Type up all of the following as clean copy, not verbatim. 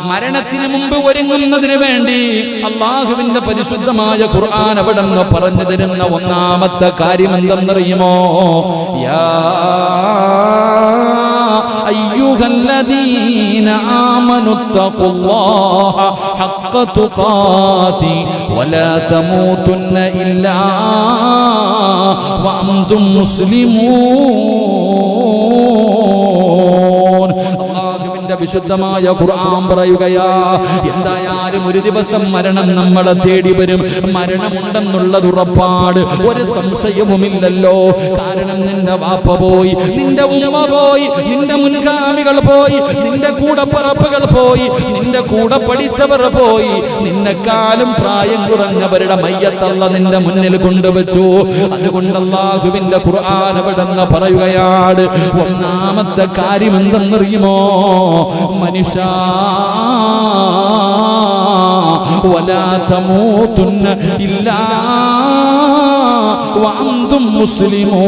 മരണത്തിന് മുമ്പ് ഒരുങ്ങുന്നതിന് വേണ്ടി അള്ളാഹുവിന്റെ പരിശുദ്ധമായ ഖുർആൻ അവിടുന്ന് പറഞ്ഞു തരുന്ന ഒന്നാമത്തെ കാര്യം എന്തെന്നറിയുമോ? യാ അയ്യുഹല്ലദീന ആമനുത്തഖുല്ലാഹ ഹഖ്ക തുഖാതി വലാ തമൂതുന്ന ഇല്ലാ വഅൻതും മുസ്ലിമൂൻ. അല്ലാഹുവിന്റെ വിശുദ്ധമായ ഖുർആൻ പറയുകയാ, എന്തായാലും ഒരു ദിവസം മരണം നമ്മളെ തേടി വരും. മരണമുണ്ടെന്നുള്ളത് ഉറപ്പാട്, ഒരു സംശയവുമില്ലല്ലോ. കാരണം നിന്റെ വാപ്പ പോയി, നിന്റെ ഉമ്മ പോയി, നിന്റെ മുൻഗാമികൾ പോയി, നിന്റെ കൂടപ്പറപ്പുകൾ പോയി, നിന്റെ കൂടെ പഠിച്ചവർ പോയി, നിന്നെക്കാളും പ്രായം കുറഞ്ഞവരുടെ മയ്യത്തല്ല നിന്റെ മുന്നിൽ കൊണ്ടുവച്ചു. അതുകൊണ്ട് അല്ലാഹുവിന്റെ ഖുർആൻ അവിടുന്ന് പറയുകയാണ്, ഒന്നാമത്തെ കാര്യം എന്തെന്നറിയുമോ? മനുഷ്യ വലാ തമൂതുന്ന ഇല്ലാ വഅൻതും മുസ്ലിമൂൻ.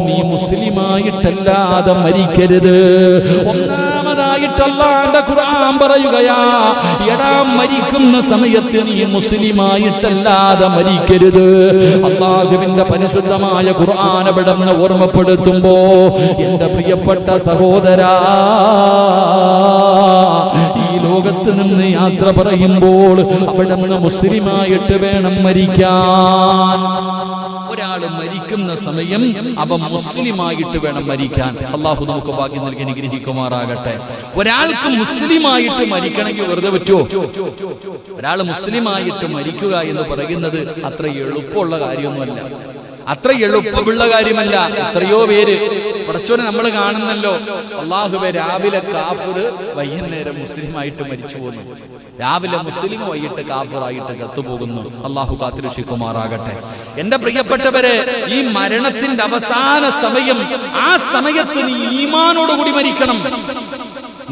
നീ മുസ്ലിമായിട്ടല്ലാതെ മരിക്കരുത്. ഒന്നാമതായിട്ട് അല്ലാഹുവിന്റെ ഖുർആൻ പറയുകയാ, എടാ മരിക്കുന്ന സമയത്ത് നീ മുസ്ലിമായിട്ടല്ലാതെ മരിക്കരുത്. അല്ലാഹുവിന്റെ പരിശുദ്ധമായ ഖുർആൻ അവിടുന്ന് ഓർമ്മപ്പെടുത്തുമ്പോ, എന്റെ പ്രിയപ്പെട്ട സഹോദരാ, ഈ ലോകത്ത് നിന്ന് യാത്ര പറയുമ്പോൾ അവിടുന്ന് മുസ്ലിമായിട്ട് വേണം മരിക്കാൻ. ഒരാൾ മരിക്കുന്ന സമയം അവൻ മുസ്ലിമായിട്ട് വേണം മരിക്കാൻ. അള്ളാഹു നമുക്ക് ഭാഗ്യം നൽകി അനുഗ്രഹിക്കുമാറാകട്ടെ. ഒരാൾക്ക് മുസ്ലിമായിട്ട് മരിക്കണമെങ്കിൽ വെറുതെ പറ്റുമോ? ഒരാൾ മുസ്ലിമായിട്ട് മരിക്കുക എന്ന് പറയുന്നത് അത്ര എളുപ്പമുള്ള കാര്യമൊന്നുമല്ല, അത്ര എളുപ്പമുള്ള കാര്യമല്ല. എത്രയോ പേര് പടച്ചോനെ നമ്മൾ കാണുന്നല്ലോ, അള്ളാഹുവെ രാവിലെ കാഫിർ വൈകുന്നേരം മുസ്ലിമായിട്ട് മരിച്ചു പോകുന്നു, രാവിലെ മുസ്ലിം വൈകിട്ട് കാഫിറായിട്ട് ചത്തുപോകുന്നു. അള്ളാഹു കാത്തിരക്ഷിക്കുമാറാകട്ടെ. എന്റെ പ്രിയപ്പെട്ടവരെ, ഈ മരണത്തിന്റെ അവസാന സമയം, ആ സമയത്ത് നീ ഈമാനോടുകൂടി മരിക്കണം.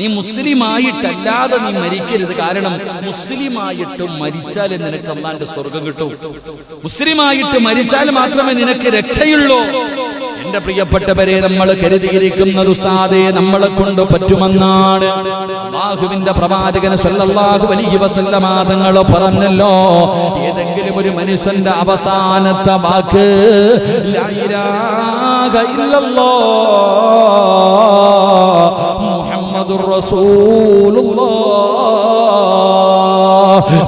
നീ മുസ്ലിമായിട്ടല്ലാതെ നീ മരിക്കരുത്. കാരണം മുസ്ലിമായിട്ട് മരിച്ചാൽ നിനക്ക് അല്ലാഹുവിന്റെ സ്വർഗം കിട്ടും. മുസ്ലിമായിട്ട് മരിച്ചാൽ മാത്രമേ നിനക്ക് രക്ഷയുള്ളൂ. എന്റെ പ്രിയപ്പെട്ടവരെ, നമ്മൾ കരുതിയിരിക്കുന്നത് ഉസ്താദേ നമ്മളെ കൊണ്ട് പറ്റുമെന്നാണ്. അല്ലാഹുവിന്റെ പ്രവാചകൻ സല്ലല്ലാഹു അലൈഹി വസല്ലമ തങ്ങൾ പറഞ്ഞല്ലോ, ഏതെങ്കിലും ഒരു മനുഷ്യന്റെ അവസാനത്തെ വാക്ക് ലാ ഇലാഹ ഇല്ലല്ലാഹ് മുഹമ്മദുർ റസൂലുള്ളാഹ്.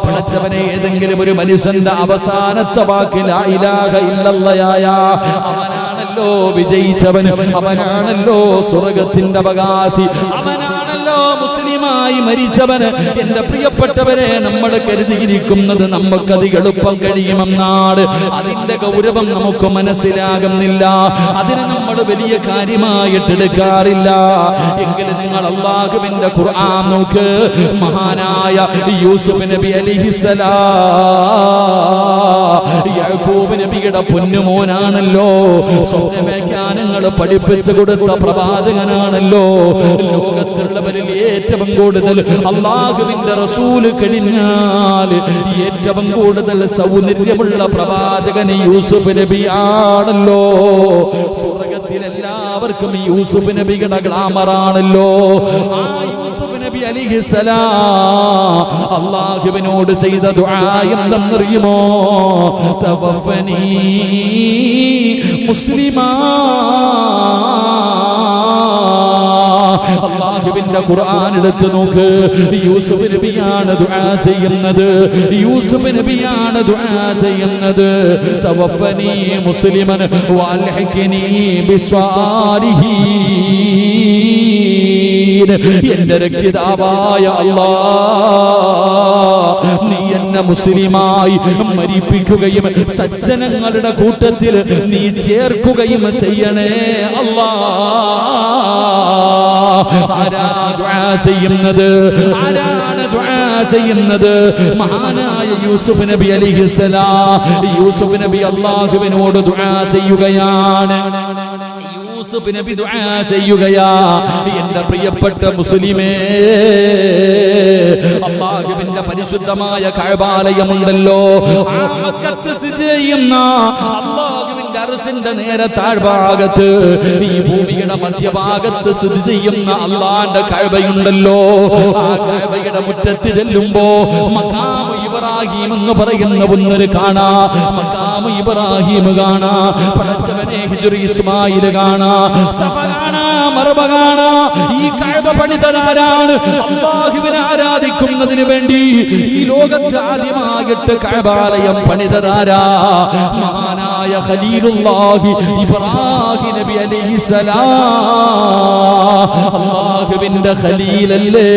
പടച്ചവനെ, ഏതെങ്കിലും ഒരു മനുഷ്യന്റെ അവസാനത്തെ വാക്ക് ലാ ഇലാഹ ഇല്ലല്ലാഹ്, അവനാണല്ലോ വിജയിച്ചവൻ, അവനാണല്ലോ സ്വർഗത്തിന്റെ അവകാശി, അവനാണല്ലോ മുസ്ലിമായി മരിച്ചവന്. എന്റെ പ്രിയപ്പെട്ടവരെ, നമ്മൾ കരുതിയിരിക്കുന്നത് നമുക്കത് എളുപ്പം കഴിയുമെന്നാണ്. അതിന്റെ ഗൗരവം നമുക്ക് മനസ്സിലാകുന്നില്ല, അതിനെ നമ്മൾ വലിയ കാര്യമായിട്ടെടുക്കാറില്ല. എങ്കിലും നിങ്ങൾ അല്ലാഹുവിന്റെ ഖുർആൻ നോക്ക്. മഹാനായ യൂസുഫ് നബി അലൈഹിസ്സലാം യാക്കൂബ് നബിയുടെ പൊന്നുമോനാണല്ലോ, സ്വപ്നവ്യാഖ്യാനങ്ങൾ പഠിപ്പിച്ചു കൊടുത്ത പ്രവാചകനാണല്ലോ. ലോകത്തുള്ളവരിൽ ഏറ്റവും കൂടുതൽ അല്ലാഹുവിന്റെ റസൂല് കഴിഞ്ഞാൽ ഏറ്റവും കൂടുതൽ സൗന്ദര്യമുള്ള പ്രവാചകൻ യൂസുഫ് നബിയാണല്ലോ. സ്വർഗത്തിൽ എല്ലാവർക്കും യൂസുഫ് നബിയുടെ ഗ്ലാമറാണല്ലോ. ആ യൂസുഫ് നബി അലൈഹിസ്സലാം അല്ലാഹുവിനോട് ചെയ്ത ദുആ എന്തെന്നറിയുമോ? തവഫനി മുസ്ലിമാ. അല്ലാഹുവിന്റെ ഖുർആൻ എടുത്തു നോക്ക്. യൂസുഫ് നബിയാണ് ദുആ ചെയ്യുന്നത്, യൂസുഫ് നബിയാണ് ദുആ ചെയ്യുന്നത്. തവഫനി മുസ്ലിമൻ വഅൽഹിഖ്നി ബിസ്വാലിഹീൻ. എന്റെ രക്ഷിതാവായ അല്ലാഹ്, നീ എന്നെ മുസ്ലിമായി മരിപ്പിക്കുകയും സജ്ജനങ്ങളുടെ കൂട്ടത്തിൽ നീ ചേർക്കുകയും ചെയ്യണേ അല്ലാഹ്. ആരാണ് ദുആ ചെയ്യുന്നത്? ആരാണ് ദുആ ചെയ്യുന്നത്? മഹാനായ യൂസുഫ് നബി അലൈഹിസ്സലാം. യൂസുഫ് നബി അല്ലാഹുവിനോട് ദുആ ചെയ്യുകയാണ്. യൂസുഫ് നബി ദുആ ചെയ്യുകയാ, എന്റെ പ്രിയപ്പെട്ട മുസ്ലിമേ, അല്ലാഹുവിന്റെ പരിശുദ്ധമായ കഅബാലയമുണ്ടല്ലോ, ആ മക്കത്ത് സ്ഥിതി ചെയ്യുന്ന അല്ലാഹുവിന്റെ അർശിന്റെ നേരെ താഴ്ഭാഗത്ത് ഈ ഭൂമിയുടെ മധ്യഭാഗത്ത് സ്ഥിതി ചെയ്യുന്ന അല്ലാഹുവിന്റെ കഅബയുണ്ടല്ലോ, ആ കഅബയുടെ മുറ്റത്ത് ചെല്ലുമ്പോ മഖാമു ഇബ്രാഹിം എന്ന് പറയുന്ന ഒന്നൊരു കാണാ, മഖാമു ഇബ്രാഹിം കാണാ, പടച്ചവനെ ഹിജ്റി ഇസ്മായിൽ കാണാ, സഫ കാണാ, മർവ കാണാ. ഈ കഅബ പണിതതാരാണ്? അല്ലാഹുവിനെ ആരാധിക്കുന്നതിന് വേണ്ടി ഈ ലോകത്ത് ആദ്യമായിട്ട് കഅബാലയം പണിതതാരാ? മഹാനായ ഖലീലുല്ലാഹി ഇബ്രാഹിം നബി അലൈഹിസ്സലാം. അല്ലാഹുവിന്റെ ഖലീലല്ലേ,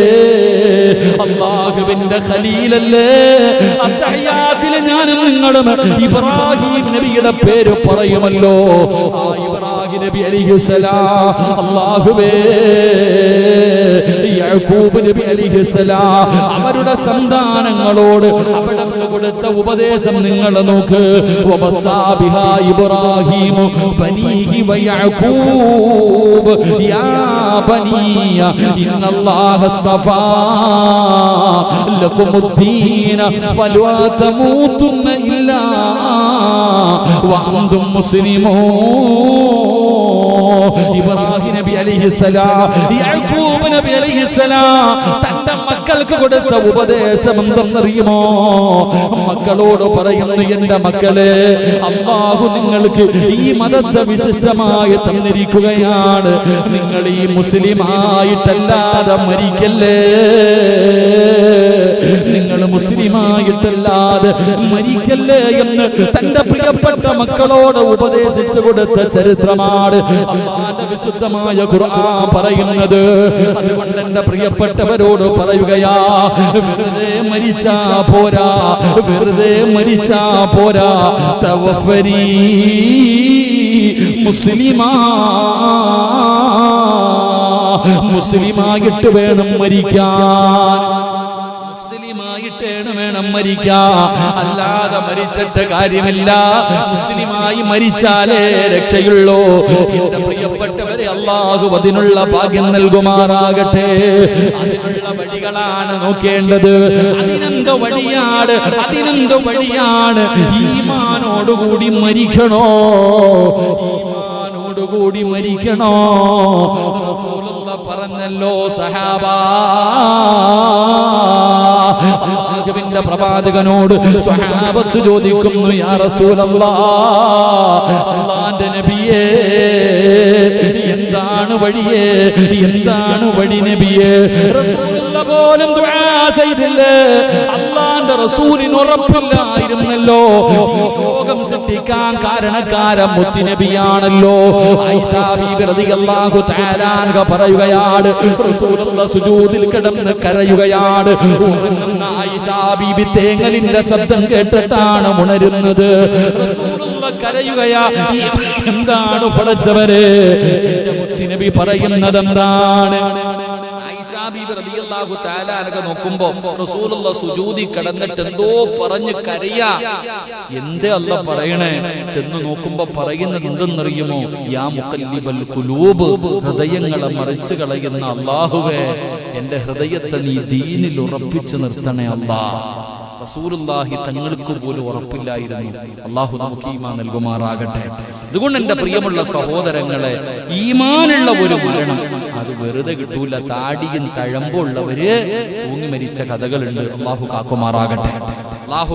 അല്ലാഹുവിന്റെ ഖലീലല്ലേ. അത്തഹിയാത്തിൽ ഞാനും നിങ്ങളും ഇബ്രാഹിം നബിയുടെ പേര് പറയുമല്ലോ. ആ ഇബ്രാഹിം നബി അലൈഹിസ്സലാം അല്ലാഹുവേ, യാക്കൂബ് നബി അലൈഹിസ്സലാം അവരുടെ സന്താനങ്ങളോട് അവിടുന്ന് കൊടുത്ത ഉപദേശം നിങ്ങൾ നോക്ക്. വബസാബിഹാ ഇബ്രാഹിം ബനീഹി വയഅകൂബ് യാ ബനിയ ഇന്നല്ലാഹ അസ്തഫാ ലകുമുദ്ദീന ഫലാ തമൂതുന്ന ഇല്ലാ വഅൻതും മുസ്ലിമൂൻ. ഇബ്രാഹിം നബി അലൈഹിസ്സലാം യാക്കൂബ് നബി അലൈഹിസ്സലാം തന്റെ മക്കൾക്ക് കൊടുത്ത ഉപദേശം എന്തെന്നറിയുമോ? മക്കളോട് പറയുന്നു, എന്റെ മക്കളെ, അല്ലാഹു നിങ്ങൾക്ക് ഈ മതത്തെ വിശിഷ്ടമായി തന്നിരിക്കുകയാണ്. നിങ്ങൾ ഈ മുസ്ലിമായിട്ടല്ലാതെ മരിക്കല്ലേ, നിങ്ങൾ മുസ്ലിമായിട്ടല്ലാതെ മരിക്കല്ലേ എന്ന് തന്റെ പ്രിയപ്പെട്ട മക്കളോട് ഉപദേശിച്ചു കൊടുത്ത ചരിത്രമാണ് അല്ലാഹുവിന്റെ വിശുദ്ധമായ ഖുർആൻ പറയുന്നത്. അതുകൊണ്ട് എന്റെ പ്രിയപ്പെട്ടവരോട് പറയുകയാ, വെറുതെ മരിച്ചാ പോരാ, വെറുതെ മരിച്ചാ പോരാ. തവഫനി മുസ്ലിമാ, മുസ്ലിമായിട്ട് വേണം മരിക്കാൻ, വേണം മരിക്കാൻ. അല്ലാതെ മരിച്ചിട്ട് കാര്യമില്ല. മുസ്ലിമായി മരിച്ചാലേ രക്ഷയുള്ളൂ. എന്റെ പ്രിയപ്പെട്ടവരെ, അല്ലാഹു അതിനുള്ള ഭാഗ്യം നൽകുമാറാകട്ടെ. അതിനുള്ള വഴികളാണ് നോക്കേണ്ടത്. അതിനെന്ത് വഴിയാണ്? അതിനെന്ത് വഴിയാണ്? ഈമാനോടുകൂടി മരിക്കണോ, ഈമാനോടുകൂടി മരിക്കണോ. റസൂലുള്ളാഹി പറഞ്ഞല്ലോ, സഹാബാ, അല്ലാഹുവിന്റെ പ്രവാചകനോട് സ്വഹാബത്ത് ചോദിക്കുന്നു, യാ റസൂലല്ലാഹ്, അല്ലാഹുവിന്റെ നബിയേ, എന്താണ് വഴിയേ, എന്താണ് വഴി നബിയേ? റസൂലുള്ളാഹി പോലും ദുആ ചെയ്തില്ലേ? അല്ലാഹുവിന്റെ റസൂലിന് ഉറപ്പില്ലായിരുന്നല്ലോ ഈ ലോകം സൃഷ്ടിക്കാൻ കാരണക്കാരൻ മുത്തുനബിയാണല്ലോ. ആയിഷ ബീബി റളിയല്ലാഹു തആല അൻഹ പറയുകയാണ്, റസൂലുള്ളാഹി സുജൂദിൽ കിടന്ന് കരയുകയാണ്. ഉറങ്ങുന്ന ആയിഷ ബീബി തേങ്ങലിന്റെ ശബ്ദം കേട്ടിട്ടാണ് ഉണരുന്നത്. റസൂലുള്ളാഹി കരയുകയാ. എന്താണ് പടച്ചവരെ? എന്റെ മുത്തുനബി പറയുന്നത് എന്താണ്? നോക്കുമ്പോ റസൂലുള്ളാഹി സുജൂദി കിടന്നിട്ട് എന്തോ പറഞ്ഞ് കരയാ. എന്തേ അല്ലാഹ് പറയണേ? ചെന്ന് നോക്കുമ്പോ പറയുന്നത് എന്തെന്നറിയുമോ? യാ മുഖല്ലിബൽ ഖുലൂബ്, ഹൃദയങ്ങളെ മറിച്ച് കളയുന്ന അല്ലാഹുവേ, എന്റെ ഹൃദയത്തെ നീ ദീനിൽ ഉറപ്പിച്ചു നിർത്തണേ അല്ലാഹ്. റസൂലുള്ളാഹി തങ്ങൾക്ക് പോലും ഉറപ്പില്ലായിരുന്നു. അല്ലാഹു നമുക്ക് ഈമാൻ നൽകുമാറാകട്ടെ. അതുകൊണ്ട് എന്റെ പ്രിയമുള്ള സഹോദരങ്ങളെ, ഈമാനുള്ള ഒരു മരണം അത് വെറുതെ കിട്ടൂല. താടിയും തഴമ്പുള്ളവര് തൂങ്ങി മരിച്ച കഥകളുണ്ട്. അല്ലാഹു കാക്കുമാറാകട്ടെ. അല്ലാഹു